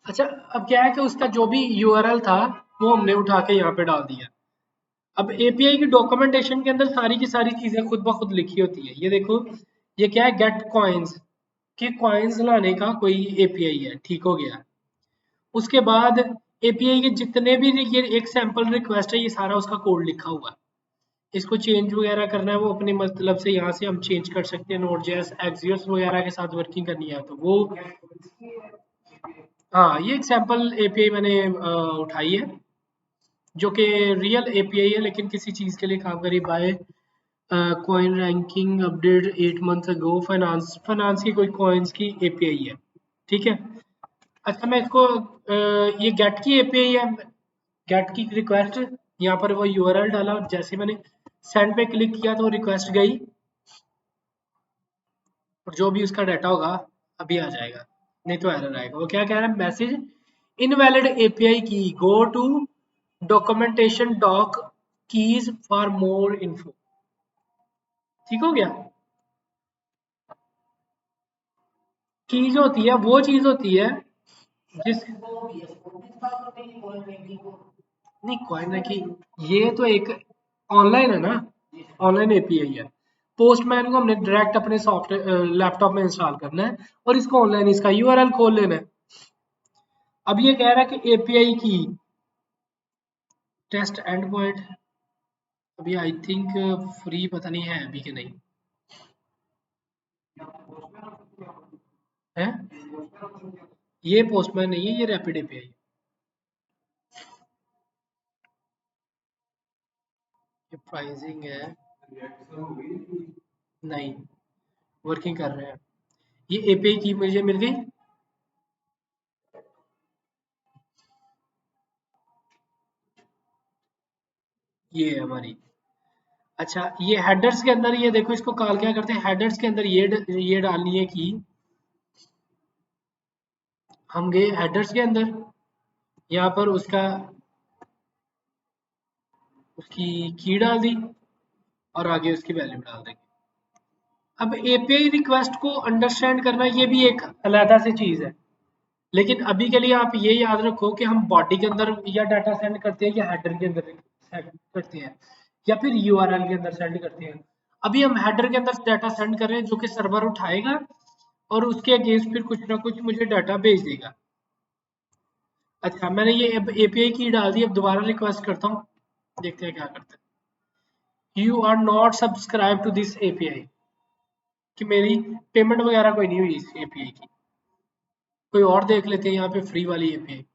अच्छा, अब क्या है कि उसका जो भी यूआरएल था वो हमने उठा के यहाँ पे डाल दिया। अब एपीआई की डॉक्यूमेंटेशन के अंदर सारी की सारी चीजें खुद ब खुद लिखी होती है। ये देखो, ये क्या है, गेट कॉइन्स के कॉइन्स लाने का कोई एपीआई है, ठीक हो गया। उसके बाद एपीआई के जितने भी ये एक सैंपल रिक्वेस्ट है, ये सारा उसका कोड लिखा हुआ है। इसको चेंज वगैरह करना है वो अपने मतलब से यहाँ से हम चेंज कर सकते हैं। नोड जेएस एक्सियोस वगैरह के साथ वर्किंग करनी है तो वो, हाँ, ये एक सैंपल एपीआई मैंने उठाई है, जो कि रियल एपीआई है लेकिन किसी चीज़ के लिए काम करी by coin ranking update 8 month ago. Finance finance की कोई कॉइन्स की एपीआई है, ठीक है। अच्छा, मैं इसको ये गेट की एपीआई है, गेट की रिक्वेस्ट, यहाँ पर वो यूआरएल डाला और जैसे मैंने सेंड पे क्लिक किया तो रिक्वेस्ट गई और जो भी उसका डाटा होगा अभी आ जाएगा, नहीं तो एरर आएगा। वो क्या कह रहा है, message invalid API key, go to documentation doc keys for more info. ठीक हो गया। की जो होती है वो चीज होती है जिस, नहीं कॉइन है कि ये तो एक ऑनलाइन है ना, ऑनलाइन एपीआई है। पोस्टमैन को हमने डायरेक्ट अपने सॉफ्टवेयर लैपटॉप में इंस्टॉल करना है और इसको ऑनलाइन इसका यूआरएल खोल लेना है। अब ये कह रहा है कि एपीआई की टेस्ट एंड पॉइंट, अभी आई थिंक फ्री पता नहीं है अभी कि नहीं है। ये पोस्टमैन नहीं है, ये रैपिड एपीआई। ये प्राइसिंग है, नहीं, वर्किंग कर रहे हैं। ये एपीआई की मुझे मिल गई, ये है हमारी। अच्छा, ये हेडर्स के अंदर ये देखो, इसको कॉल क्या करते हैं, हेडर्स के अंदर ये डालनी है कि हम गए हेडर्स के अंदर, यहाँ पर उसका उसकी की डाल दी और आगे उसकी वैल्यू डाल देंगे। अब एपीआई रिक्वेस्ट को अंडरस्टैंड करना ये भी एक अलग सी चीज है, लेकिन अभी के लिए आप ये याद रखो कि हम बॉडी के अंदर या डाटा सेंड करते हैं या हेडर के अंदर सेंड करते हैं या फिर यूआरएल के अंदर सेंड करते हैं। अभी हम हेडर के अंदर डाटा सेंड कर रहे हैं जो कि सर्वर उठाएगा और उसके अगेंस्ट फिर कुछ ना कुछ मुझे डाटा भेज देगा। अच्छा, मैंने ये एपीआई की डाल दी, अब दोबारा रिक्वेस्ट करता हूँ, देखते हैं क्या करते हैं। You are not subscribe to this API, कि मेरी पेमेंट वगैरह कोई नहीं हुई इस एपीआई की। कोई और देख लेते हैं यहाँ पे फ्री वाली एपीआई।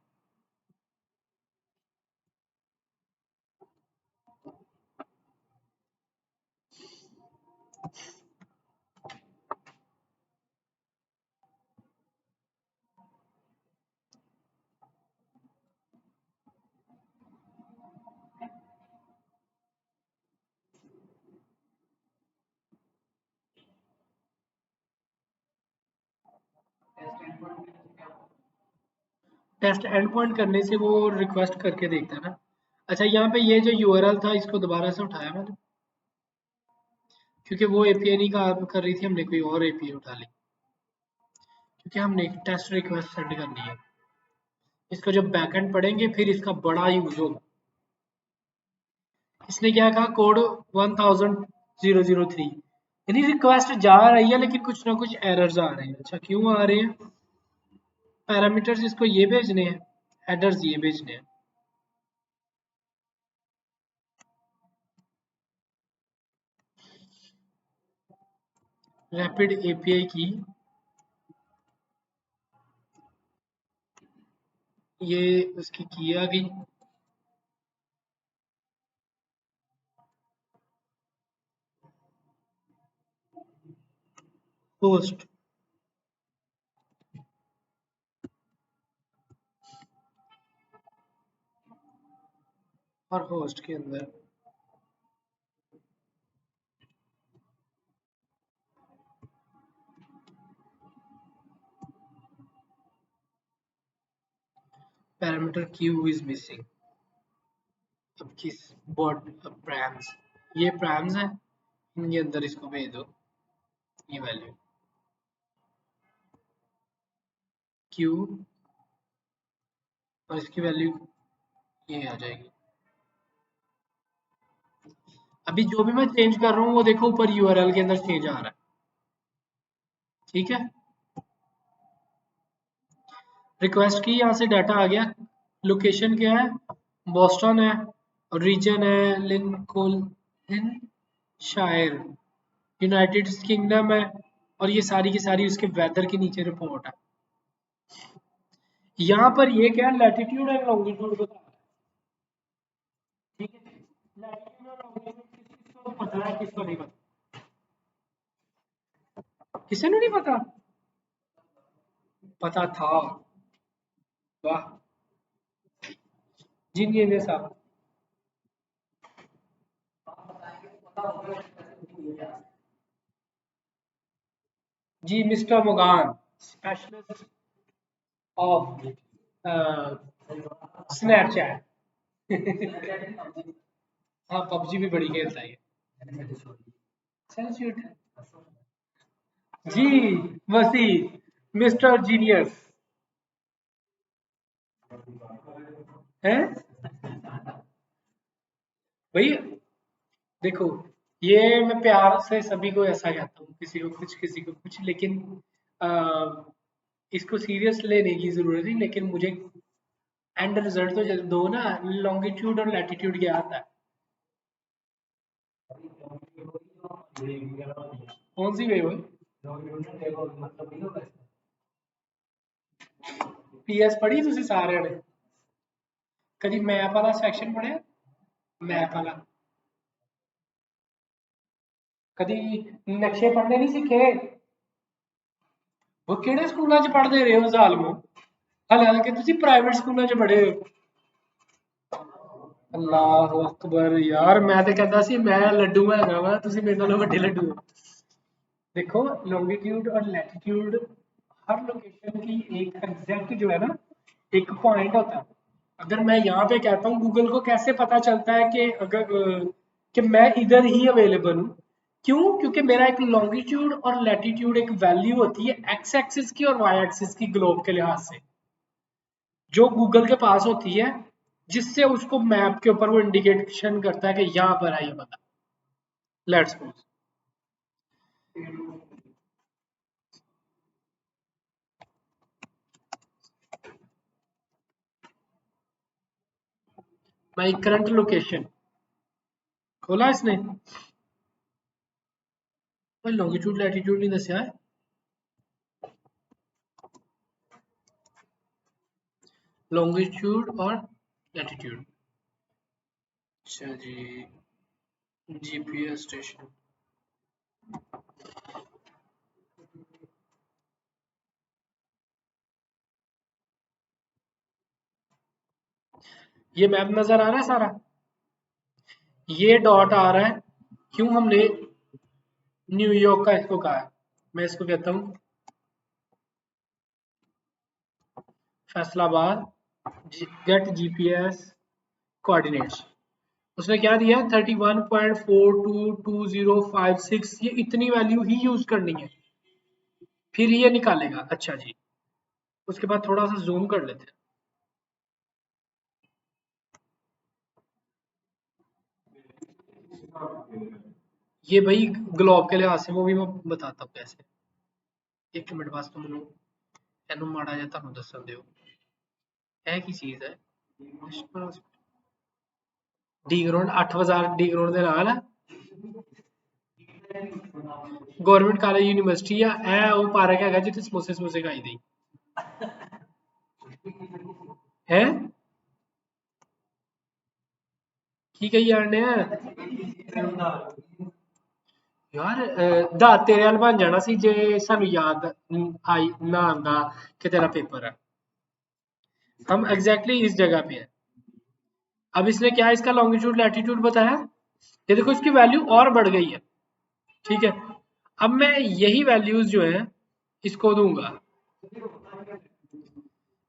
टेस्ट एंड पॉइंट करने से वो रिक्वेस्ट करके देखता है ना। अच्छा, यहाँ पे ये जो यूआरएल था इसको दोबारा से उठाया मैंने, क्योंकि वो एपीआई नहीं काम कर रही थी, हमने कोई और एपीआई उठा ली, क्योंकि हमने एक टेस्ट रिक्वेस्ट सेंड करनी है। इसको जब बैकएंड पढ़ेंगे फिर इसका बड़ा यूज होगा। इसने क्या कहा, कोड 1000 यानी रिक्वेस्ट जा रही है लेकिन कुछ ना कुछ एरर्स आ रहे हैं। अच्छा, क्यों आ रहे हैं, पैरामीटर्स इसको ये भेजने हैं, हेडर्स ये भेजने हैं। रैपिड एपीआई की ये उसकी आ गई। होस्ट, और होस्ट के अंदर पैरामीटर क्यू इज मिसिंग। अब किस बॉट, अब प्रैम्स, ये प्रैम्स है, इनके अंदर इसको भेज दो ये वैल्यू, क्यू और इसकी वैल्यू ये आ जाएगी। अभी जो भी मैं चेंज कर रहा हूँ वो देखो ऊपर यूआरएल के अंदर चेंज आ रहा है। ठीक है, रिक्वेस्ट की, यहाँ से डाटा आ गया। लोकेशन क्या है, बॉस्टन है, और रीजन है लिंकन शायर, यूनाइटेड किंगडम है, और ये सारी की सारी उसके वेदर के नीचे रिपोर्ट है। यहाँ पर ये क्या लैटिट्यूड एंड लॉन्गिट्यूड बता रहा है। ठीक है, लैटिट्यूड और लॉन्गिट्यूड किसको पता है, किसको नहीं पता, किसी ने नहीं पता, पता था। वाह, जीनियस साहब। जी मिस्टर मोगान, स्पेशलिस्ट ऑफ स्नैपचैट। हाँ पबजी भी बड़ी खेलता है ये। सेल्सियट जी, वसी, मिस्टर जीनियस है भाई। देखो, ये मैं प्यार से सभी को ऐसा कहता हूँ, किसी को कुछ किसी को कुछ, लेकिन आ, इसको सीरियस लेने की जरूरत नहीं, लेकिन मुझे एंड रिजल्ट तो दो ना, लॉन्गिट्यूड और लैटिट्यूड क्या आता है। कौन सी वेव है, पीएस पढ़ी तुसी सारे ने, कभी मैप वाला सेक्शन पढ़िया, मैप वाला, कभी नक्शे पढ़ने नहीं सीखे, वो ਕਿਹੜੇ ਸਕੂਲਾਂ 'ਚ ਪੜ੍ਹਦੇ ਰਹੇ ਹੋ ਜ਼ਾਲਮੋ, ਹਾਲਾਂਕਿ ਤੁਸੀਂ ਪ੍ਰਾਈਵੇਟ ਸਕੂਲਾਂ 'ਚ ਪੜ੍ਹੇ ਹੋ। ਅੱਲਾਹੁ ਅਕਬਰ यार, मैं तो कहता सी मैं लड्डू हैगा वा, तुसी मेरे नालों ਵੱਡੇ ਲੱਡੂ हो। देखो, लॉन्गिट्यूड और लैटिट्यूड, हर लोकेशन की एक एग्जैक्ट जो है ना, एक पॉइंट होता है। अगर मैं यहाँ पे कहता हूँ, गूगल को कैसे पता चलता है कि कि मैं इधर ही अवेलेबल हूँ, क्यों, क्योंकि मेरा एक लॉन्गिट्यूड और लैटिट्यूड एक वैल्यू होती है एक्स एक्सिस की और वाई एक्सिस की ग्लोब के लिहाज से, जो गूगल के पास होती है, जिससे उसको मैप के ऊपर वो इंडिकेशन करता है कि यहाँ पर है ये बंदा। Let's suppose my current location, खोला इसने, लॉन्गिट्यूड लैटिट्यूड नहीं दसिया है, लॉन्गिट्यूड और लैटिट्यूड। अच्छा जी, जीपीएस स्टेशन, ये मैप नजर आ रहा है सारा, ये डॉट आ रहा है, क्यों हमने न्यूयॉर्क का इसको कहा है, मैं इसको कहता हूँ फैसलाबाद, गेट जीपीएस कोऑर्डिनेट्स। उसने क्या दिया, 31.422056, ये इतनी वैल्यू ही यूज करनी है, फिर ये निकालेगा। अच्छा जी, उसके बाद थोड़ा सा जूम कर लेते हैं। ये भाई ग्लोब के लिहाज से वो भी मैं बताता हूँ कैसे। एक मिनट बस तुम एनू माड़ा जा तुम दसन दो है की चीज है, डी ग्राउंड 8000 डी ग्राउंड ਦੇ ਨਾਲ गवर्नमेंट कॉलेज यूनिवर्सिटी है वो पार्क है जिथे समोसे समोसे खाई दी है की कही जाने यार, दा तेरे वाल बन जाना सी जे सानू याद आई ना आंदा कि तेरा पेपर है। हम एग्जैक्टली इस जगह पे है। अब इसने क्या इसका लॉन्गिट्यूड लैटिट्यूड बताया, ये देखो इसकी वैल्यू और बढ़ गई है। ठीक है, अब मैं यही वैल्यूज जो है इसको दूंगा।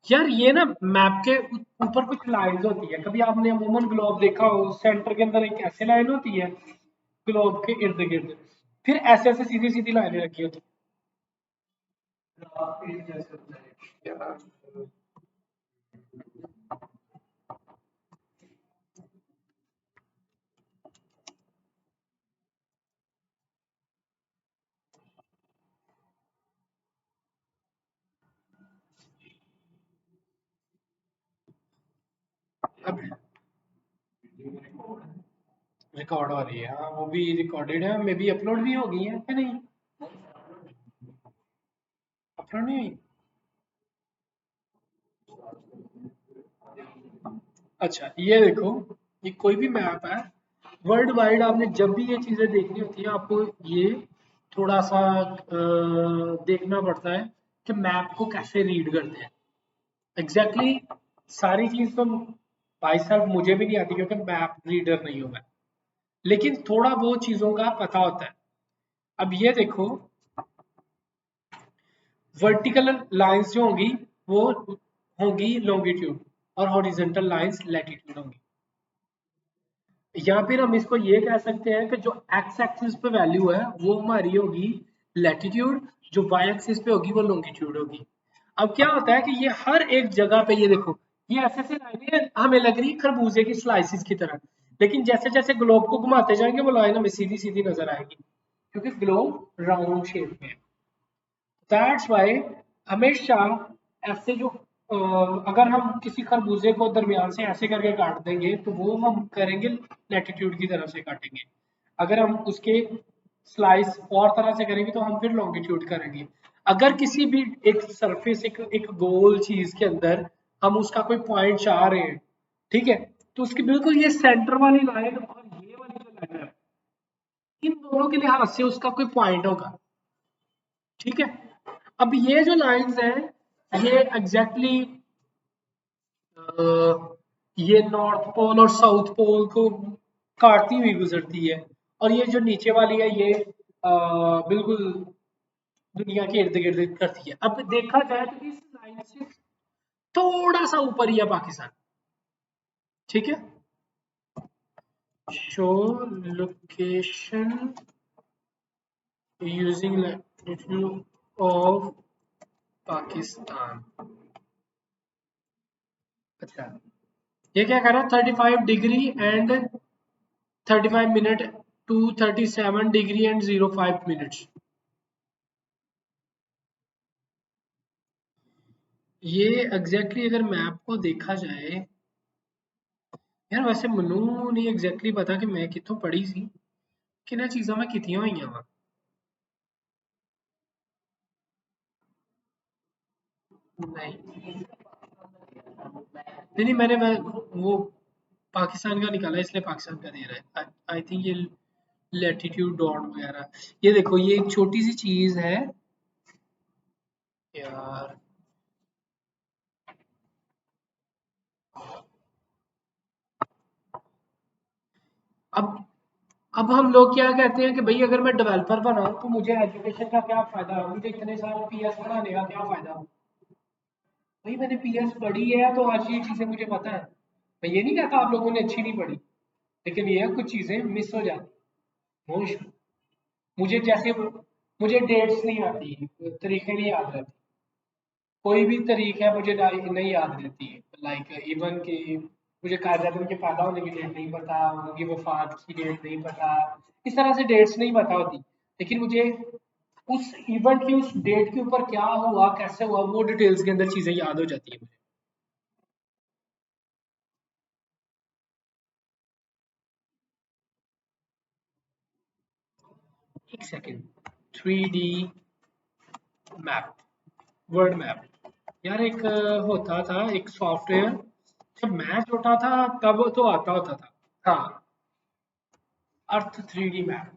यार ये ना मैप के ऊपर कुछ लाइंस होती है, कभी आपने अमूमन ग्लोब देखा हो, सेंटर के अंदर एक ऐसे लाइन होती है ग्लोब के इर्द गिर्द, फिर ऐसे ऐसे सीधी सीधी लाइनें रखी होती है। अब रिकॉर्ड हो रही है, हाँ वो भी रिकॉर्डेड है, मे बी अपलोड भी हो गई है या नहीं, अपलोड नहीं हुई। अच्छा ये देखो, ये कोई भी मैप है वर्ल्ड वाइड, आपने जब भी ये चीजें देखनी होती है आपको ये थोड़ा सा देखना पड़ता है कि मैप को कैसे रीड करते हैं एग्जैक्टली exactly, सारी चीज तो भाई साहब मुझे भी नहीं आती क्योंकि मैप रीडर नहीं हूं मैं, लेकिन थोड़ा बहुत चीजों का पता होता है। अब ये देखो, वर्टिकल लाइंस जो होंगी वो होंगी लॉन्गिट्यूड और हॉरिजॉन्टल लाइंस लैटिट्यूड होंगी। या फिर हम इसको ये कह सकते हैं कि जो एक्स एक्सिस पे वैल्यू है वो हमारी होगी लैटिट्यूड, जो वाई एक्सिस पे होगी वो लॉन्गिट्यूड होगी। अब क्या होता है कि ये हर एक जगह पे ये देखो, ये ऐसे ऐसे लाइनें हमें लग रही खरबूजे की स्लाइसिस की तरह, लेकिन जैसे जैसे ग्लोब को घुमाते जाएंगे वो लाइन हमें सीधी सीधी नजर आएगी क्योंकि ग्लोब राउंड शेप में है। दैट्स वाई हमेशा ऐसे जो अगर हम किसी खरबूजे को दरमियान से ऐसे करके काट देंगे तो वो हम करेंगे लैटिट्यूड की तरफ से काटेंगे, अगर हम उसके स्लाइस और तरह से करेंगे तो हम फिर लॉन्गिट्यूड करेंगे। अगर किसी भी एक सरफेस एक गोल चीज के अंदर हम उसका कोई पॉइंट चाह रहे हैं, ठीक है, तो उसकी बिल्कुल ये सेंटर वाली लाइन और ये वाली जो लाइन है इन दोनों के लिहाज से उसका कोई पॉइंट होगा, ठीक है। अब ये जो लाइंस हैं ये एग्जैक्टली ये नॉर्थ पोल और साउथ पोल को काटती हुई गुजरती है, और ये जो नीचे वाली है ये बिल्कुल दुनिया के इर्द गिर्द करती है। अब देखा जाए तो इस लाइन से थोड़ा सा ऊपर ही है पाकिस्तान, ठीक है। Show location using latitude of Pakistan. अच्छा ये क्या कर रहा है, 35 degree and 35 minute to 37 degree and 05 minutes. ये एग्जैक्टली अगर मैप को देखा जाए, यार वैसे मैनू नहीं एग्जैक्टली पता कि मैं कितों पढ़ी सी किन्ह चीज़ां मैं कीतियां होईयां वा। नहीं नहीं मैंने वो पाकिस्तान का निकाला इसलिए पाकिस्तान का दे रहा है। आई थिंक ये लैटिट्यूड डॉट वगैरह, ये देखो ये एक छोटी सी चीज है यार। अब अब हम लोग क्या कहते हैं कि भाई अगर मैं डेवलपर बना तो मुझे एजुकेशन का क्या फायदा, मुझे इतने साल पीएस पढ़ाने का क्या फायदा। भाई मैंने पीएस पढ़ी है तो आज ये चीजें मुझे पता है। मैं ये नहीं कहता आप लोगों ने अच्छी नहीं पढ़ी, लेकिन ये है कुछ चीजें मिस हो जाती। मोश मुझे जैसे मुझे डेट्स नहीं आती, तरीके नहीं याद रहते, कोई भी तरीका है मुझे नहीं याद रहती है, लाइक इवन कि मुझे कायद आज़म के पैदा होने की डेट नहीं पता, उनकी वफात की डेट नहीं पता, इस तरह से डेट्स नहीं पता होती, लेकिन मुझे उस इवेंट की उस डेट के ऊपर क्या हुआ कैसे हुआ वो डिटेल्स के अंदर चीजें याद हो जाती है मुझे। एक second, 3D map, world map, यार एक होता था एक सॉफ्टवेयर, जब मैं छोटा था तब तो आता होता था। हाँ, अर्थ 3D मैप,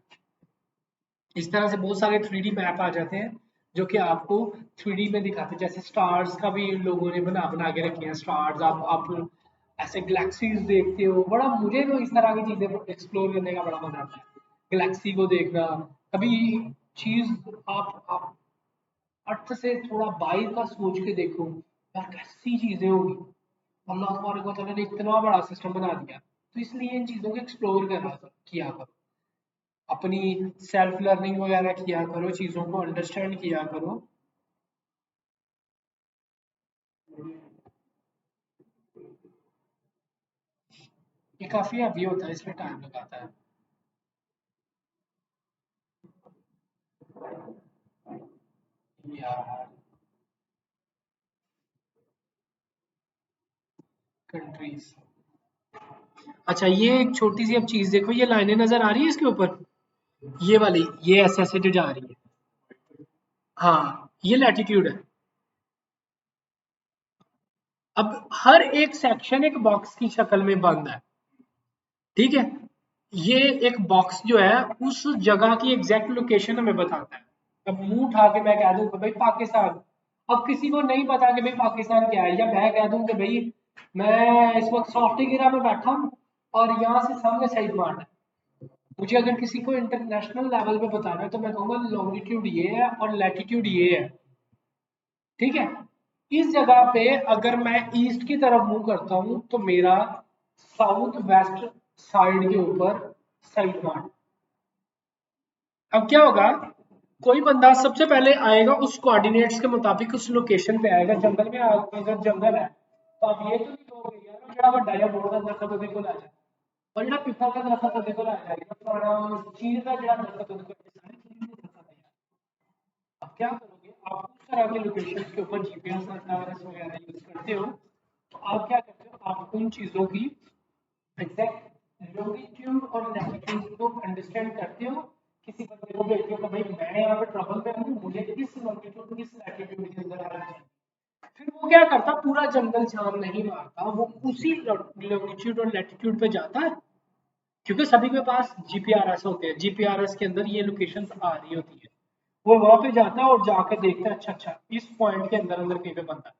इस तरह से बहुत सारे 3D मैप आ जाते हैं जो कि आपको 3D में दिखाते हैं, जैसे स्टार्स का भी लोगों ने बना बना के रखे हैं स्टार्स, आप ऐसे गैलेक्सीज देखते हो, बड़ा मुझे तो इस तरह की चीजें एक्सप्लोर करने का बड़ा मजा आता है, गैलेक्सी को देखना। कभी चीज आप अर्थ से थोड़ा बाहर का सोच के देखो यार कैसी चीजें होगी, अल्लाह तबारक व तआला ने इतना बड़ा सिस्टम बना दिया, तो इसलिए इन चीजों को एक्सप्लोर करना किया करो, अपनी सेल्फ लर्निंग वगैरह किया करो, चीज़ों को अंडरस्टैंड किया करो। ये काफ़ी हैवी होता है, इसमें टाइम लगाता है। यार कंट्रीज, अच्छा ये एक छोटी सी अब चीज देखो, ये लाइनें नजर आ रही है इसके ऊपर, ये वाली, ये ऐसे ऐसे जो जा रही है, हाँ ये लैटिट्यूड है। अब हर एक सेक्शन एक बॉक्स की शक्ल में बंद है, ठीक है। ये एक बॉक्स जो है उस जगह की एग्जैक्ट लोकेशन हमें बताता है। अब मुंह उठा के मैं कह दूं कि भाई पाकिस्तान, अब किसी को नहीं पता कि भाई पाकिस्तान क्या है, या मैं कह दूं कि भाई मैं इस वक्त सॉफ्टवेयर में बैठा हूँ और यहाँ से सामने सईद मार्ट है, मुझे अगर किसी को इंटरनेशनल लेवल पे बताना है तो मैं कहूंगा लॉन्गिट्यूड ये है और लैटिट्यूड ये है, ठीक है। इस जगह पे अगर मैं ईस्ट की तरफ मूव करता हूँ तो मेरा साउथ वेस्ट साइड के ऊपर साइड मार्ट। अब क्या होगा, कोई बंदा सबसे पहले आएगा उस कोऑर्डिनेट्स के मुताबिक उस लोकेशन पे आएगा, जंगल में अगर जंगल है तो आप ये तो नहीं कहोगे यार जड़ा बड़ा या बोर्ड का दरखत ਉਹਦੇ ਕੋਲ आ जाए, और जड़ा पिपल का दरखत ਉਹਦੇ ਕੋਲ आ जाएगा, पुराना चीड़ का जड़ा दरखत ਉਹਦੇ कोल, सारे चीड़ के दरखत है यार। अब क्या करोगे, आप उस तरह के लोकेशन के ऊपर जीपीएस वगैरह यूज करते हो, तो आप क्या करते हो, आप उन चीजों की एग्जैक्ट लॉन्गिट्यूड और लैटिट्यूड को अंडरस्टैंड करते हो, किसी बंदे को भेजते हो कि भाई मैं यहाँ पे ट्रबल में हूँ, मुझे किस लॉन्गिट्यूड किस लैटिट्यूड के अंदर आना चाहिए। फिर वो क्या करता, पूरा जंगल छान नहीं मारता, वो उसी लॉन्गिट्यूड और लैटिट्यूड पे जाता है, क्योंकि सभी के पास जीपीआरएस होते हैं, जीपीआरएस के अंदर ये लोकेशन आ रही होती है। वो वहां पे जाता है और जाके देखता है अच्छा अच्छा इस पॉइंट के अंदर अंदर कहीं पे बनता है।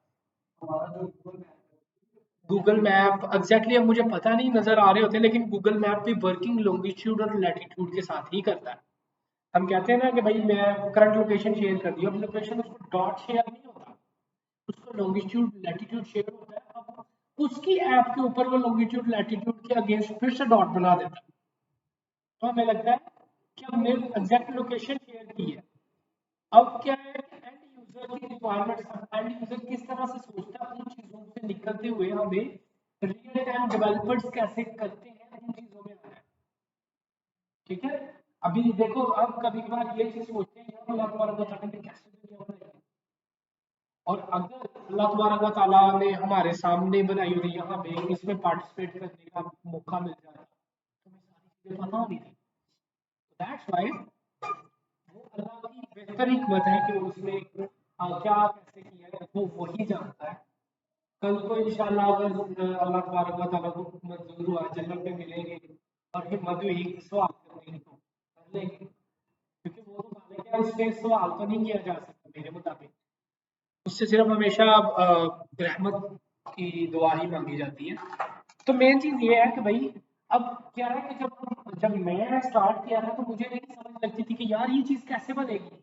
गूगल मैप एग्जैक्टली अब मुझे पता नहीं नजर आ रहे होते, लेकिन गूगल मैप भी वर्किंग लॉन्गिट्यूड और लैटिट्यूड के साथ ही करता है। हम कहते हैं ना कि भाई मैं करंट लोकेशन शेयर कर दी, अब लोकेशन उसको डॉट शेयर नहीं होता, उसको लॉन्गिट्यूड लैटिट्यूड शेयर होता है। अब उसकी ऐप के ऊपर वो लॉन्गिट्यूड लैटिट्यूड के अगेंस्ट फिर से डॉट बना देता है, तो हमें लगता है कि हमने एग्जैक्ट लोकेशन शेयर की है। अब क्या है कि एंड यूजर की रिक्वायरमेंट्स, एंड यूजर किस तरह से सोचता है उन चीजों से निकलते हुए हमें रियल टाइम डेवलपर्स कैसे करते हैं उन चीजों में आना है, ठीक है। अभी देखो अब कभी कभार ये चीज सोचते हैं यार अल्लाह तबारक व तआला ने कैसे दुनिया बनाई है, और अगर अल्लाह तबारक व तआला ने हमारे सामने बनाई होती यहाँ पे इसमें पार्टिसिपेट करने का मौका मिल जाता तो हमें सारी चीजें पता होनी थी। दैट्स व्हाई वो अल्लाह की बेहतर हिकमत है कि उसने क्या कैसे किया है वो वही जानता है। कल को इंशाल्लाह अगर अल्लाह तबारक व तआला को मंजूर हुआ जन्नत में मिलेंगे और हिम्मत हुई सवाल करने की तो कर लेंगे, क्योंकि वो तो मालिक है, उससे सवाल तो नहीं किया जा सकता मेरे मुताबिक, उससे सिर्फ हमेशा रहमत की दुआ ही मांगी जाती है। तो मेन चीज ये है कि भाई अब क्या है कि जब मैं स्टार्ट किया था तो मुझे नहीं समझ लगती थी कि यार ये चीज कैसे बनेगी,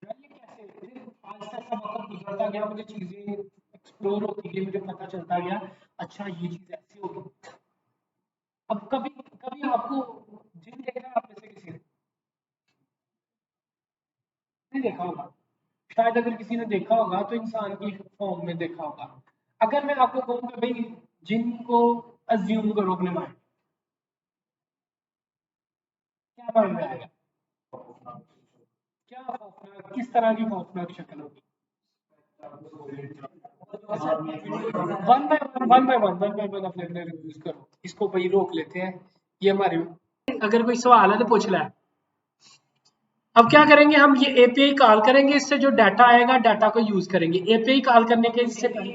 यार ये कैसे, फिर आहिस्ता आहिस्ता वक्त गुजरता गया, मुझे चीजें एक्सप्लोर होती गई, मुझे पता चलता गया अच्छा ये चीज ऐसी होगी। अब कभी कभी आपको जिन देखा है आप में से किसी ने नहीं देखा होगा, शायद अगर किसी ने देखा होगा तो इंसान की फॉर्म में देखा होगा। अगर मैं आपको कहूँ कि भाई जिन को अज्यूम करो अपने माइंड, क्या माइंड में आएगा, क्या खौफनाक, किस तरह की खौफनाक शक्ल होगी। वन बाय वन अपने अपने रिव्यूज करो, इसको भाई रोक लेते हैं, ये हमारे, अगर कोई सवाल है तो पूछ ले। अब क्या करेंगे हम, ये एपीआई कॉल करेंगे, इससे जो डाटा आएगा डाटा को यूज करेंगे, एपीआई कॉल करने के इससे पहले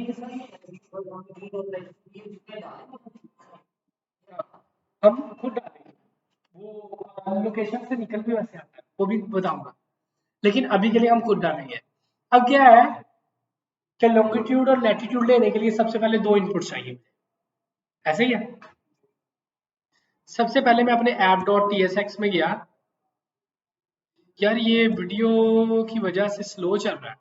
हम खुद डालेंगे, वो लोकेशन से निकल भी वैसे आता है वो भी बताऊंगा, लेकिन अभी के लिए हम खुद डालेंगे। अब क्या है कि लॉन्गिट्यूड और लैटिट्यूड लेने के लिए सबसे पहले दो इनपुट चाहिए, ऐसे ही है। सबसे पहले मैं अपने app dot T S x में गया, यार ये वीडियो की वजह से स्लो चल रहा है,